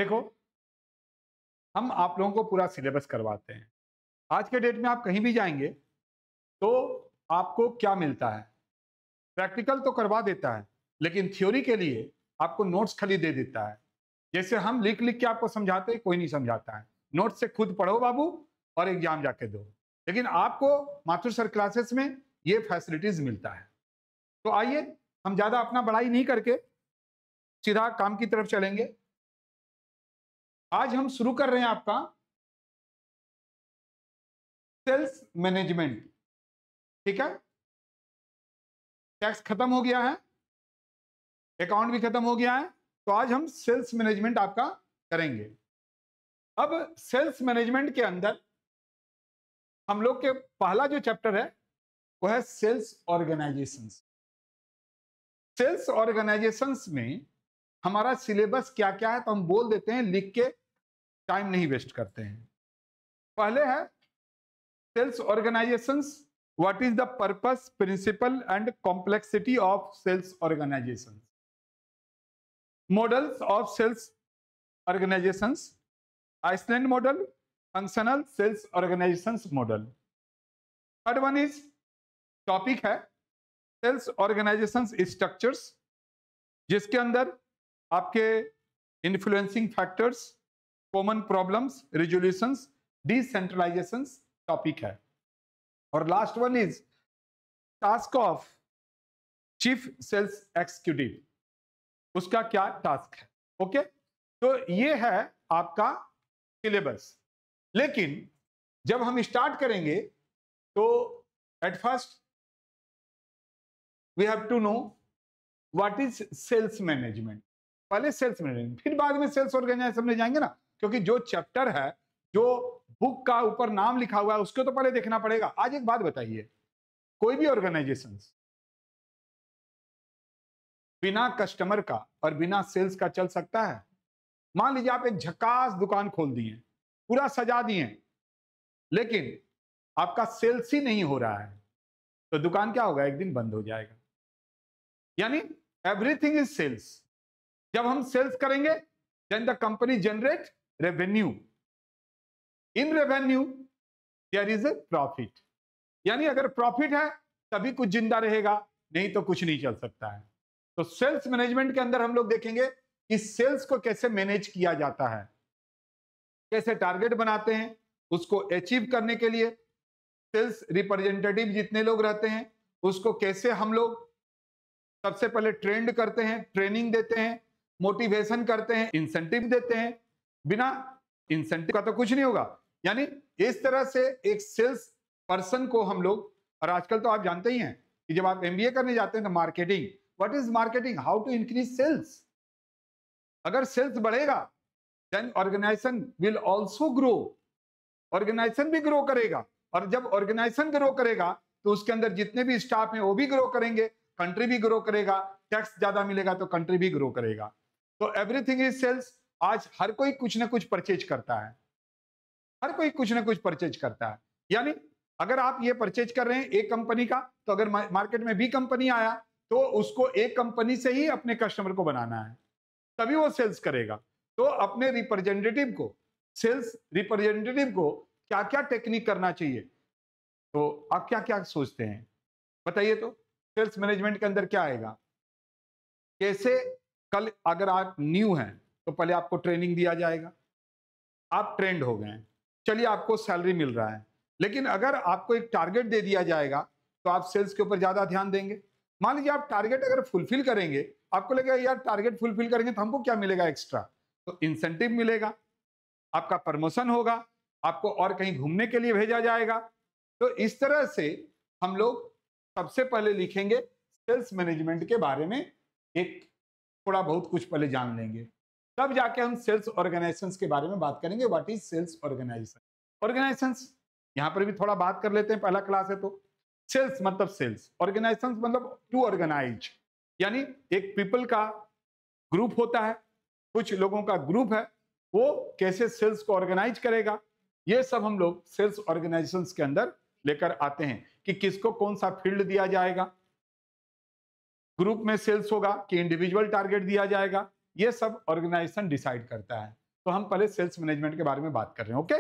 देखो, हम आप लोगों को पूरा सिलेबस करवाते हैं। आज के डेट में आप कहीं भी जाएंगे तो आपको क्या मिलता है? प्रैक्टिकल तो करवा देता है, लेकिन थ्योरी के लिए आपको नोट्स खाली दे देता है। जैसे हम लिख लिख के आपको समझाते हैं, कोई नहीं समझाता है। नोट से खुद पढ़ो बाबू और एग्जाम जाके दो। लेकिन आपको माथुर सर क्लासेस में ये फैसिलिटीज मिलता है। तो आइए, हम ज्यादा अपना बड़ाई नहीं करके सीधा काम की तरफ चलेंगे। आज हम शुरू कर रहे हैं आपका सेल्स मैनेजमेंट। ठीक है, टैक्स खत्म हो गया है, अकाउंट भी खत्म हो गया है, तो आज हम सेल्स मैनेजमेंट आपका करेंगे। अब सेल्स मैनेजमेंट के अंदर हम लोग के पहला जो चैप्टर है वो है सेल्स ऑर्गेनाइजेशंस। सेल्स ऑर्गेनाइजेशंस में हमारा सिलेबस क्या क्या है तो हम बोल देते हैं, लिख के टाइम नहीं वेस्ट करते हैं। पहले है sales organisations, what is the purpose, principle and complexity of sales organisations. Models of sales organisations, island model, functional sales organisations model. Third one is topic है सेल्स ऑर्गेनाइजेशंस स्ट्रक्चर्स, जिसके अंदर आपके influencing factors, common problems, resolutions, decentralisations topic है। और last one is task of chief sales executive, उसका क्या task है। Okay, तो ये है आपका सिलेबस। लेकिन जब हम स्टार्ट करेंगे तो at first we have to know what is sales management. पहले सेल्स मैनेजमेंट, फिर बाद में सेल्स ऑर्गेनाइजेशन में जाएंगे ना, क्योंकि जो चैप्टर है, जो बुक का ऊपर नाम लिखा हुआ है, उसको तो पहले देखना पड़ेगा। आज एक बात बताइए, कोई भी ऑर्गेनाइजेशन बिना कस्टमर का और बिना सेल्स का चल सकता है? मान लीजिए आप एक झकास दुकान खोल दिए, पूरा सजा दिए, लेकिन आपका सेल्स ही नहीं हो रहा है, तो दुकान क्या होगा? एक दिन बंद हो जाएगा। यानी एवरीथिंग इज सेल्स। जब हम सेल्स करेंगे then the company generate revenue, in revenue there is a profit. यानी अगर प्रॉफिट है तभी कुछ जिंदा रहेगा, नहीं तो कुछ नहीं चल सकता है। तो सेल्स मैनेजमेंट के अंदर हम लोग देखेंगे कि सेल्स को कैसे मैनेज किया जाता है, कैसे टारगेट बनाते हैं, उसको अचीव करने के लिए सेल्स रिप्रेजेंटेटिव जितने लोग रहते हैं उसको कैसे हम लोग सबसे पहले ट्रेंड करते हैं, ट्रेनिंग देते हैं, मोटिवेशन करते हैं, इंसेंटिव देते हैं। बिना इंसेंटिव का तो कुछ नहीं होगा। यानी इस तरह से एक सेल्स पर्सन को हम लोग, और आजकल तो आप जानते ही हैं कि जब आप एमबीए करने जाते हैं तो marketing, what is marketing, how to increase sales. अगर सेल्स बढ़ेगा then organization will also grow, organization भी ग्रो करेगा, और जब ऑर्गेनाइजेशन ग्रो करेगा तो उसके अंदर जितने भी स्टाफ हैं वो भी ग्रो करेंगे, कंट्री भी ग्रो करेगा, टैक्स ज्यादा मिलेगा तो कंट्री भी ग्रो करेगा। तो एवरीथिंग इज सेल्स। आज हर कोई कुछ ना कुछ परचेज करता है, हर कोई कुछ ना कुछ परचेज करता है। यानी अगर आप ये परचेज कर रहे हैं एक कंपनी का, तो अगर मार्केट में बी कंपनी आया तो उसको एक कंपनी से ही अपने कस्टमर को बनाना है, तभी वो सेल्स करेगा। तो अपने रिप्रेजेंटेटिव को, सेल्स रिप्रेजेंटेटिव को क्या क्या टेक्निक करना चाहिए, तो आप क्या क्या सोचते हैं बताइए। तो सेल्स मैनेजमेंट के अंदर क्या आएगा, कैसे कल अगर आप न्यू हैं तो पहले आपको ट्रेनिंग दिया जाएगा, आप ट्रेंड हो गए हैं, चलिए आपको सैलरी मिल रहा है, लेकिन अगर आपको एक टारगेट दे दिया जाएगा तो आप सेल्स के ऊपर ज्यादा ध्यान देंगे। मान लीजिए आप टारगेट अगर फुलफिल करेंगे, आपको लगेगा यार टारगेट फुलफिल करेंगे तो हमको क्या मिलेगा एक्स्ट्रा, तो इंसेंटिव मिलेगा, आपका प्रमोशन होगा, आपको और कहीं घूमने के लिए भेजा जाएगा। तो इस तरह से हम लोग सबसे पहले लिखेंगे सेल्स मैनेजमेंट के बारे में, एक थोड़ा बहुत कुछ पहले जान लेंगे, तब जाके हम सेल्स ऑर्गेनाइजेशंस के बारे में बात करेंगे। What is sales organization, organizations यहां पर भी थोड़ा बात कर लेते हैं, पहला क्लास है तो। सेल्स मतलब सेल्स, ऑर्गेनाइजेशंस मतलब टू ऑर्गेनाइज, यानी एक पीपल का ग्रुप होता है, कुछ लोगों का ग्रुप है, वो कैसे सेल्स को ऑर्गेनाइज करेगा, ये सब हम लोग सेल्स ऑर्गेनाइजेशंस के अंदर लेकर आते हैं कि किसको कौन सा फील्ड दिया जाएगा, ग्रुप में सेल्स होगा कि इंडिविजुअल टारगेट दिया जाएगा, ये सब ऑर्गेनाइजेशन डिसाइड करता है। तो हम पहले सेल्स मैनेजमेंट के बारे में बात कर रहे हैं। ओके।